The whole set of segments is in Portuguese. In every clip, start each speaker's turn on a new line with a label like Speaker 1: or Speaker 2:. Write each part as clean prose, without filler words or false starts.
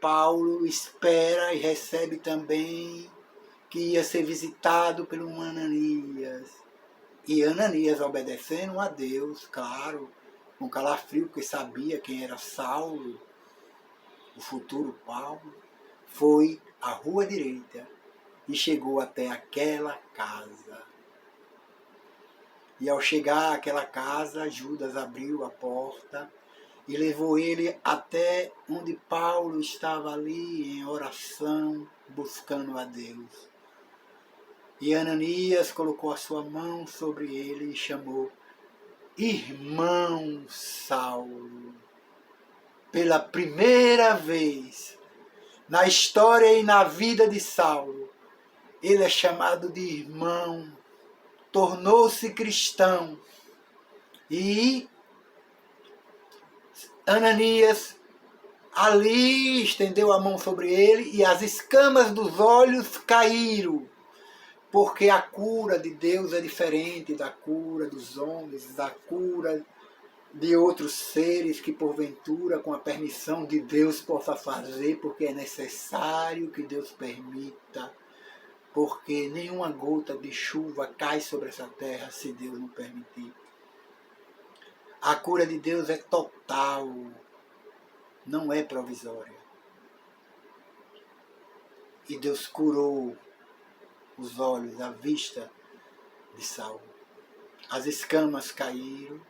Speaker 1: Paulo espera e recebe também que ia ser visitado pelo Ananias. E Ananias, obedecendo a Deus, claro, com calafrio, porque sabia quem era Saulo, o futuro Paulo, foi à rua direita e chegou até aquela casa. E ao chegar àquela casa, Judas abriu a porta e levou ele até onde Paulo estava ali em oração, buscando a Deus. E Ananias colocou a sua mão sobre ele e chamou: Irmão Saulo. Pela primeira vez na história e na vida de Saulo, ele é chamado de irmão, tornou-se cristão. E Ananias ali estendeu a mão sobre ele e as escamas dos olhos caíram, porque a cura de Deus é diferente da cura dos homens, da cura de outros seres que porventura, com a permissão de Deus, possa fazer, porque é necessário que Deus permita, porque nenhuma gota de chuva cai sobre essa terra se Deus não permitir. A cura de Deus é total, não é provisória. E Deus curou os olhos, a vista de Saulo. As escamas caíram,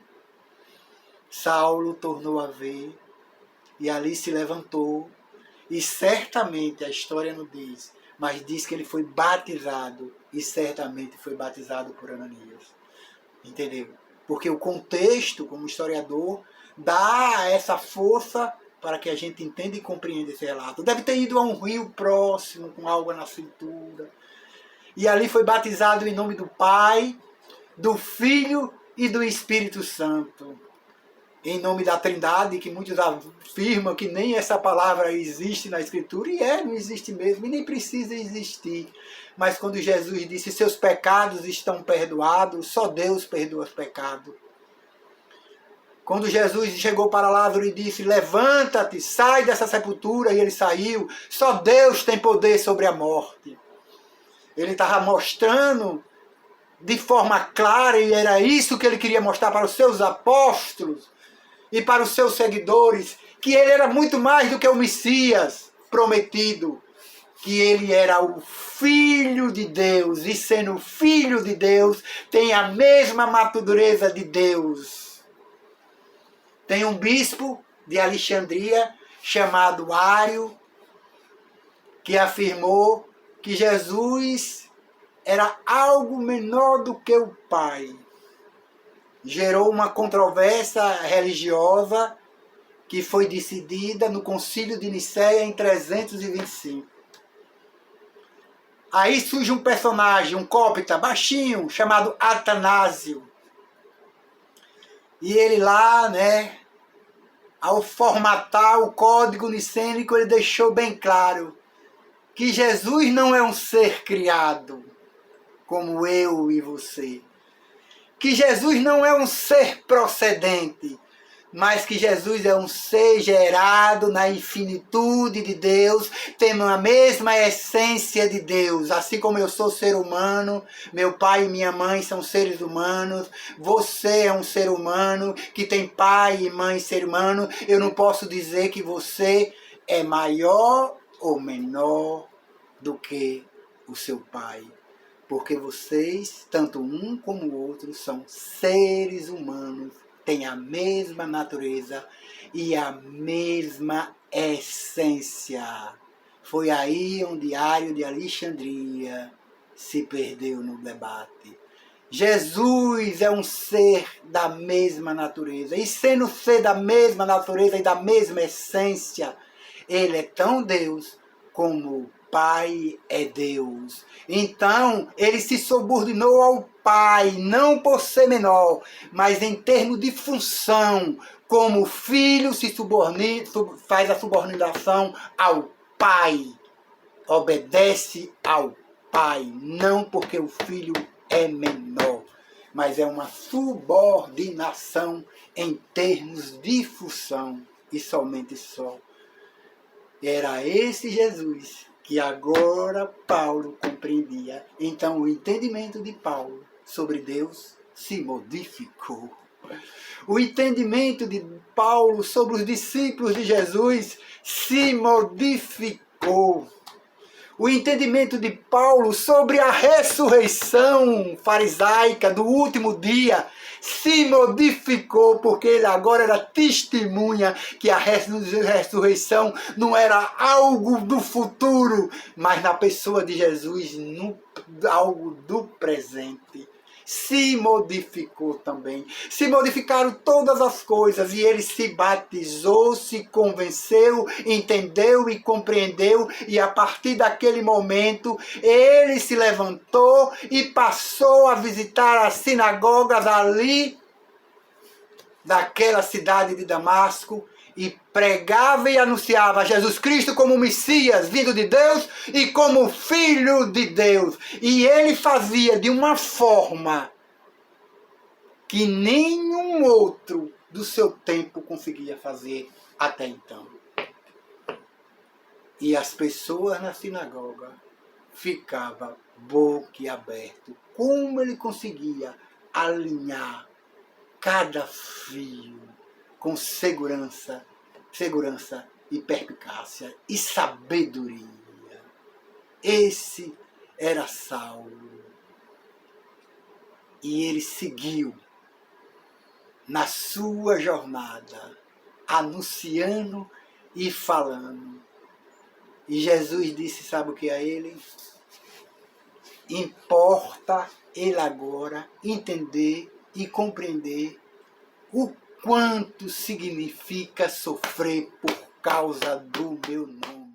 Speaker 1: Saulo tornou a ver, e ali se levantou, e certamente, a história não diz, mas diz que ele foi batizado, e certamente foi batizado por Ananias. Entendeu? Porque o contexto, como historiador, dá essa força para que a gente entenda e compreenda esse relato. Deve ter ido a um rio próximo, com água na cintura, e ali foi batizado em nome do Pai, do Filho e do Espírito Santo. Em nome da Trindade, que muitos afirmam que nem essa palavra existe na Escritura, e não existe mesmo, e nem precisa existir. Mas quando Jesus disse, seus pecados estão perdoados, só Deus perdoa os pecados. Quando Jesus chegou para Lázaro e disse, levanta-te, sai dessa sepultura, e ele saiu, só Deus tem poder sobre a morte. Ele estava mostrando de forma clara, e era isso que ele queria mostrar para os seus apóstolos, e para os seus seguidores, que ele era muito mais do que o Messias prometido, que ele era o Filho de Deus, e sendo Filho de Deus, tem a mesma natureza de Deus. Tem um bispo de Alexandria, chamado Ário, que afirmou que Jesus era algo menor do que o Pai. Gerou uma controvérsia religiosa que foi decidida no Concílio de Nicéia em 325. Aí surge um personagem, um cópita, baixinho, chamado Atanásio. E ele lá, ao formatar o código nicênico, ele deixou bem claro que Jesus não é um ser criado, como eu e você. Que Jesus não é um ser procedente, mas que Jesus é um ser gerado na infinitude de Deus, tendo a mesma essência de Deus. Assim como eu sou ser humano, meu pai e minha mãe são seres humanos, você é um ser humano que tem pai e mãe ser humano, eu não posso dizer que você é maior ou menor do que o seu pai. Porque vocês, tanto um como o outro, são seres humanos, têm a mesma natureza e a mesma essência. Foi aí onde Ário de Alexandria se perdeu no debate. Jesus é um ser da mesma natureza, e sendo ser da mesma natureza e da mesma essência, ele é tão Deus como o Pai é Deus. Então, ele se subordinou ao Pai, não por ser menor, mas em termos de função, como o Filho faz a subordinação ao Pai. Obedece ao Pai, não porque o Filho é menor, mas é uma subordinação em termos de função, e somente só. Era esse Jesus que agora Paulo compreendia. Então o entendimento de Paulo sobre Deus se modificou. O entendimento de Paulo sobre os discípulos de Jesus se modificou. O entendimento de Paulo sobre a ressurreição farisaica do último dia se modificou, porque ele agora era testemunha que a ressurreição não era algo do futuro, mas na pessoa de Jesus, algo do presente. Se modificou também. Se modificaram todas as coisas e ele se batizou, se convenceu, entendeu e compreendeu, e a partir daquele momento ele se levantou e passou a visitar as sinagogas ali daquela cidade de Damasco e pregava e anunciava Jesus Cristo como Messias vindo de Deus e como Filho de Deus. E ele fazia de uma forma que nenhum outro do seu tempo conseguia fazer até então. E as pessoas na sinagoga ficavam boquiaberto. Como ele conseguia alinhar cada fio com segurança e perspicácia e sabedoria. Esse era Saulo. E ele seguiu na sua jornada, anunciando e falando. E Jesus disse, sabe o que a ele? Importa ele agora entender e compreender o quanto significa sofrer por causa do meu nome.